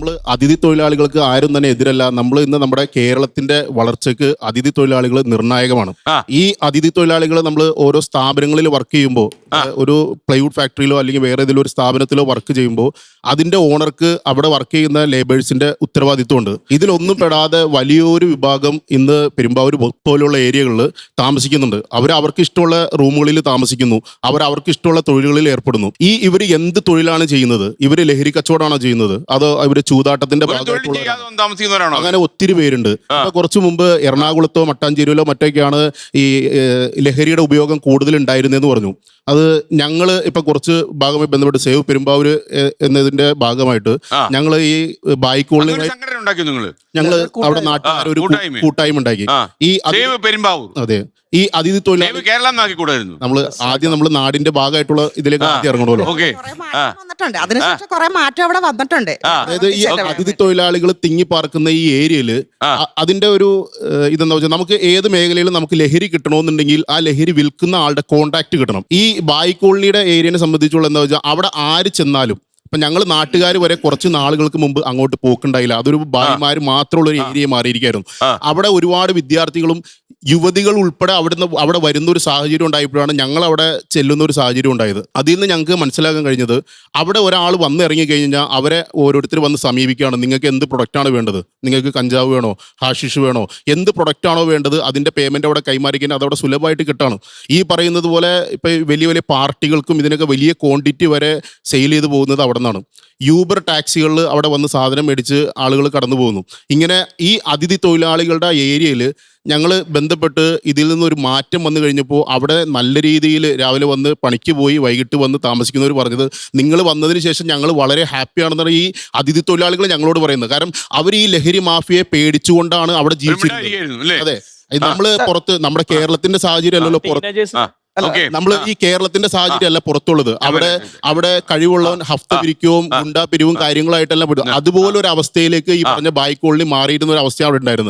നമ്മൾ അതിഥി തൊഴിലാളികൾക്ക് ആരും തന്നെ എതിരല്ല. നമ്മൾ ഇന്ന് നമ്മുടെ കേരളത്തിന്റെ വളർച്ചയ്ക്ക് അതിഥി തൊഴിലാളികൾ നിർണായകമാണ്. ഈ അതിഥി തൊഴിലാളികൾ നമ്മൾ ഓരോ സ്ഥാപനങ്ങളിൽ വർക്ക് ചെയ്യുമ്പോൾ, ഒരു പ്ലൈവുഡ് ഫാക്ടറിയിലോ അല്ലെങ്കിൽ വേറെ ഏതെങ്കിലും ഒരു സ്ഥാപനത്തിലോ വർക്ക് ചെയ്യുമ്പോൾ അതിന്റെ ഓണർക്ക് അവിടെ വർക്ക് ചെയ്യുന്ന ലേബേഴ്സിന്റെ ഉത്തരവാദിത്വമുണ്ട്. ഇതിലൊന്നും പെടാതെ വലിയൊരു വിഭാഗം ഇന്ന് പെരുമ്പാവൂർ പോലുള്ള ഏരിയകളിൽ താമസിക്കുന്നുണ്ട്. അവർക്ക് ഇഷ്ടമുള്ള റൂമുകളിൽ താമസിക്കുന്നു, അവർക്ക് ഇഷ്ടമുള്ള തൊഴിലുകളിൽ ഏർപ്പെടുന്നു. ഇവർ എന്ത് തൊഴിലാണ് ചെയ്യുന്നത്? ഇവർ ലഹരി കച്ചവടമാണോ ചെയ്യുന്നത്, അതോ ഇവർ ചൂതാട്ടത്തിന്റെ ഭാഗമായിട്ടുള്ള? അങ്ങനെ ഒത്തിരി പേരുണ്ട്. ഇപ്പൊ കുറച്ചു മുമ്പ് എറണാകുളത്തോ മട്ടാഞ്ചേരിയിലോ മറ്റൊക്കെയാണ് ഈ ലഹരിയുടെ ഉപയോഗം കൂടുതൽ ഉണ്ടായിരുന്നെന്ന് പറഞ്ഞു. അത് ഞങ്ങൾ ഇപ്പൊ കുറച്ച് ഭാഗമായി ബന്ധപ്പെട്ട് സേവ് പെരുമ്പാവൂര് എന്നതിന്റെ ഭാഗമായിട്ട് ഞങ്ങൾ ഈ ബായിക്കോളിനുമായി ഞങ്ങൾ അവിടെ നാട്ടുകാർ ഒരു കൂട്ടായ്മ ഉണ്ടാക്കി. അതെ, ഈ അതിഥി തൊഴിലാളി നമ്മൾ നാടിന്റെ ഭാഗമായിട്ടുള്ള ഇതിലേക്ക് ഇറങ്ങണമല്ലോ. അതിനുശേഷം കുറെ മാറ്റം അവിടെ വന്നിട്ടുണ്ട്. അതായത് ഈ അതിഥി തൊഴിലാളികൾ തിങ്ങിപ്പാർക്കുന്ന ഈ ഏരിയയില് അതിന്റെ ഒരു ഇതെന്താ വെച്ചാൽ, നമുക്ക് ഏത് മേഖലയിലും നമുക്ക് ലഹരി കിട്ടണമെന്നുണ്ടെങ്കിൽ ആ ലഹരി വിൽക്കുന്ന ആളുടെ കോണ്ടാക്ട് കിട്ടണം. ഈ ബായി കോളനിയുടെ ഏരിയനെ സംബന്ധിച്ചുള്ള എന്താ വെച്ചാൽ, അവിടെ ആര് ചെന്നാലും ഇപ്പൊ ഞങ്ങൾ നാട്ടുകാർ വരെ കുറച്ച് നാളുകൾക്ക് മുമ്പ് അങ്ങോട്ട് പോക്കുണ്ടായില്ല. അതൊരു ഭാര്യമാര് മാത്രമുള്ള ഒരു ഏരിയ മാറിയിരിക്കായിരുന്നു. അവിടെ ഒരുപാട് വിദ്യാർത്ഥികളും യുവതികൾ ഉൾപ്പെടെ അവിടെ വരുന്ന ഒരു സാഹചര്യം ഉണ്ടായപ്പോഴാണ് ഞങ്ങൾ അവിടെ ചെല്ലുന്ന ഒരു സാഹചര്യം ഉണ്ടായത്. അതിൽ നിന്ന് ഞങ്ങൾക്ക് മനസ്സിലാക്കാൻ കഴിഞ്ഞത്, അവിടെ ഒരാൾ വന്ന് ഇറങ്ങി കഴിഞ്ഞാൽ അവരെ ഓരോരുത്തർ വന്ന് സമീപിക്കുകയാണ്. നിങ്ങൾക്ക് എന്ത് പ്രൊഡക്റ്റാണ് വേണ്ടത്? നിങ്ങൾക്ക് കഞ്ചാവ് വേണോ, ഹാഷിഷ് വേണോ, എന്ത് പ്രൊഡക്റ്റാണോ വേണ്ടത് അതിന്റെ പേയ്മെന്റ് അവിടെ കൈമാറിക്കാൻ അതവിടെ സുലഭമായിട്ട് കിട്ടാണ്. ഈ പറയുന്നത് പോലെ ഇപ്പൊ വലിയ വലിയ പാർട്ടികൾക്കും ഇതിനൊക്കെ വലിയ ക്വാണ്ടിറ്റി വരെ സെയിൽ ചെയ്ത് പോകുന്നത് അവിടെ നിന്നാണ്. യൂബർ ടാക്സികളിൽ അവിടെ വന്ന് സാധനം മേടിച്ച് ആളുകൾ കടന്നു പോകുന്നു. ഇങ്ങനെ ഈ അതിഥി തൊഴിലാളികളുടെ ഏരിയയിൽ ഞങ്ങൾ ബന്ധപ്പെട്ട് ഇതിൽ നിന്നൊരു മാറ്റം വന്നു കഴിഞ്ഞപ്പോൾ അവിടെ നല്ല രീതിയിൽ രാവിലെ വന്ന് പണിക്ക് പോയി വൈകിട്ട് വന്ന് താമസിക്കുന്നവർ പറഞ്ഞത്, നിങ്ങൾ വന്നതിന് ശേഷം ഞങ്ങൾ വളരെ ഹാപ്പിയാണെന്നാണ് ഈ അതിഥി തൊഴിലാളികൾ ഞങ്ങളോട് പറയുന്നത്. കാരണം അവർ ഈ ലഹരി മാഫിയയെ പേടിച്ചുകൊണ്ടാണ് അവിടെ ജീവിച്ചിരുന്നത്. അതെ, നമ്മള് പുറത്ത് നമ്മുടെ കേരളത്തിന്റെ സാഹചര്യം അല്ലല്ലോ പുറത്ത്. നമ്മൾ ഈ കേരളത്തിന്റെ സാഹചര്യം അല്ല പുറത്തുള്ളത്. അവിടെ കഴിവുള്ളവൻ ഹഫ്ത പിരിക്കവും ഗുണ്ടാ പിരിവും കാര്യങ്ങളായിട്ടെല്ലാം വിടും. അതുപോലൊരു അവസ്ഥയിലേക്ക് ഈ പറഞ്ഞ ബായി കോളനി മാറിയിരുന്ന ഒരു അവസ്ഥ അവിടെ ഉണ്ടായിരുന്നു.